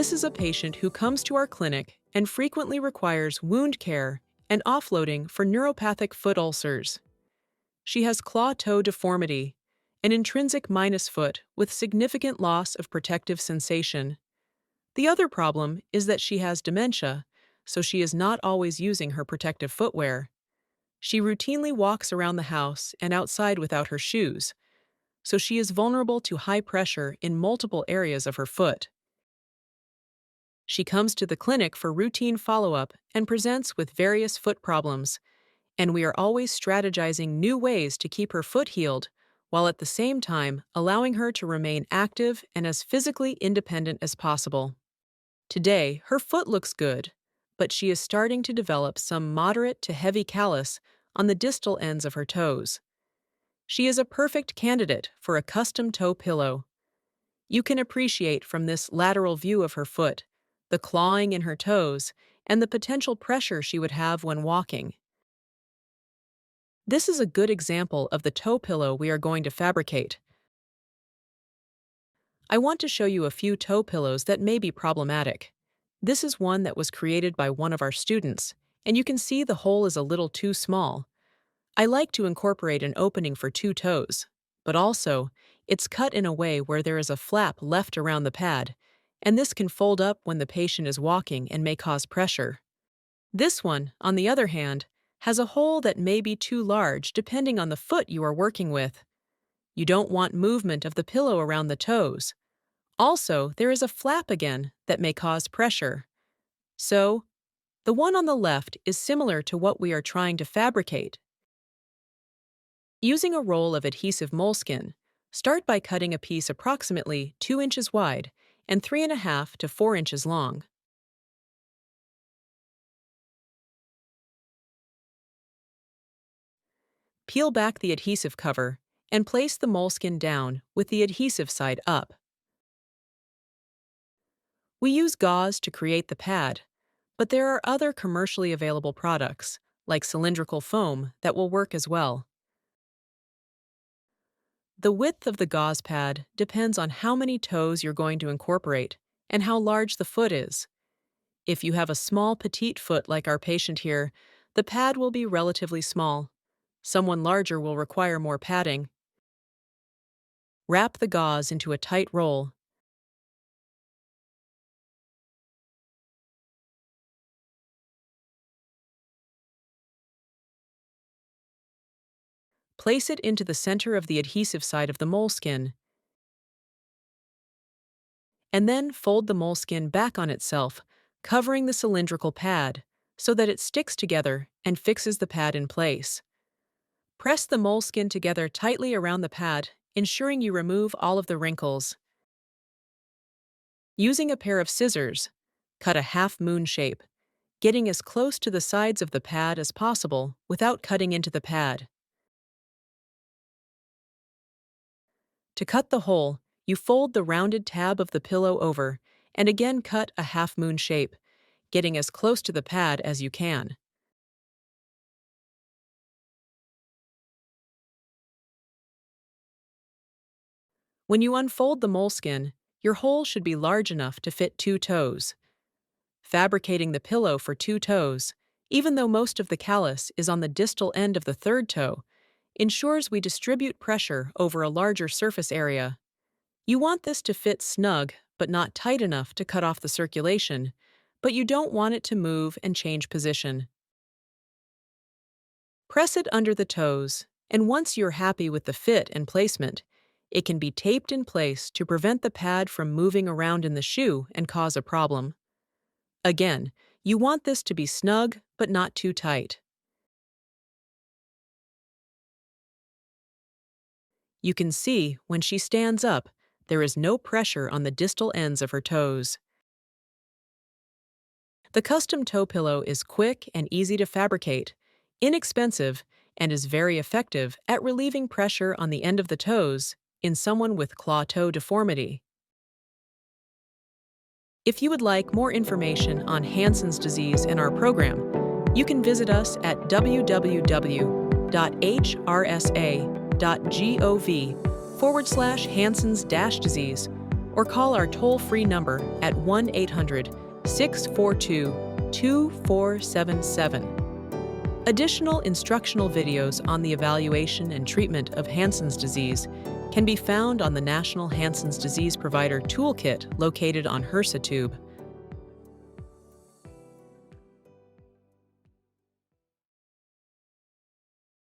This is a patient who comes to our clinic and frequently requires wound care and offloading for neuropathic foot ulcers. She has claw-toe deformity, an intrinsic minus foot with significant loss of protective sensation. The other problem is that she has dementia, so she is not always using her protective footwear. She routinely walks around the house and outside without her shoes, so she is vulnerable to high pressure in multiple areas of her foot. She comes to the clinic for routine follow-up and presents with various foot problems, and we are always strategizing new ways to keep her foot healed, while at the same time allowing her to remain active and as physically independent as possible. Today, her foot looks good, but she is starting to develop some moderate to heavy callus on the distal ends of her toes. She is a perfect candidate for a custom toe pillow. You can appreciate from this lateral view of her foot the clawing in her toes and the potential pressure she would have when walking. This is a good example of the toe pillow we are going to fabricate. I want to show you a few toe pillows that may be problematic. This is one that was created by one of our students, and you can see the hole is a little too small. I like to incorporate an opening for two toes, but also, it's cut in a way where there is a flap left around the pad, and this can fold up when the patient is walking and may cause pressure. This one, on the other hand, has a hole that may be too large depending on the foot you are working with. You don't want movement of the pillow around the toes. Also, there is a flap again that may cause pressure. So, the one on the left is similar to what we are trying to fabricate. Using a roll of adhesive moleskin, start by cutting a piece approximately 2 inches wide and 3.5 to 4 inches long. Peel back the adhesive cover and place the moleskin down with the adhesive side up. We use gauze to create the pad, but there are other commercially available products, like cylindrical foam, that will work as well. The width of the gauze pad depends on how many toes you're going to incorporate and how large the foot is. If you have a small petite foot like our patient here, the pad will be relatively small. Someone larger will require more padding. Wrap the gauze into a tight roll. Place it into the center of the adhesive side of the moleskin, and then fold the moleskin back on itself, covering the cylindrical pad, so that it sticks together and fixes the pad in place. Press the moleskin together tightly around the pad, ensuring you remove all of the wrinkles. Using a pair of scissors, cut a half-moon shape, getting as close to the sides of the pad as possible without cutting into the pad. To cut the hole, you fold the rounded tab of the pillow over and again cut a half-moon shape, getting as close to the pad as you can. When you unfold the moleskin, your hole should be large enough to fit 2 toes. Fabricating the pillow for 2 toes, even though most of the callus is on the distal end of the 3rd toe, ensures we distribute pressure over a larger surface area. You want this to fit snug but not tight enough to cut off the circulation, but you don't want it to move and change position. Press it under the toes, and once you're happy with the fit and placement, it can be taped in place to prevent the pad from moving around in the shoe and cause a problem. Again, you want this to be snug but not too tight. You can see, when she stands up, there is no pressure on the distal ends of her toes. The custom toe pillow is quick and easy to fabricate, inexpensive, and is very effective at relieving pressure on the end of the toes in someone with claw-toe deformity. If you would like more information on Hansen's disease and our program, you can visit us at www.hrsa.gov/Hansen's-disease, or call our toll-free number at 1-800-642-2477. Additional instructional videos on the evaluation and treatment of Hansen's disease can be found on the National Hansen's Disease Provider Toolkit located on HRSA Tube.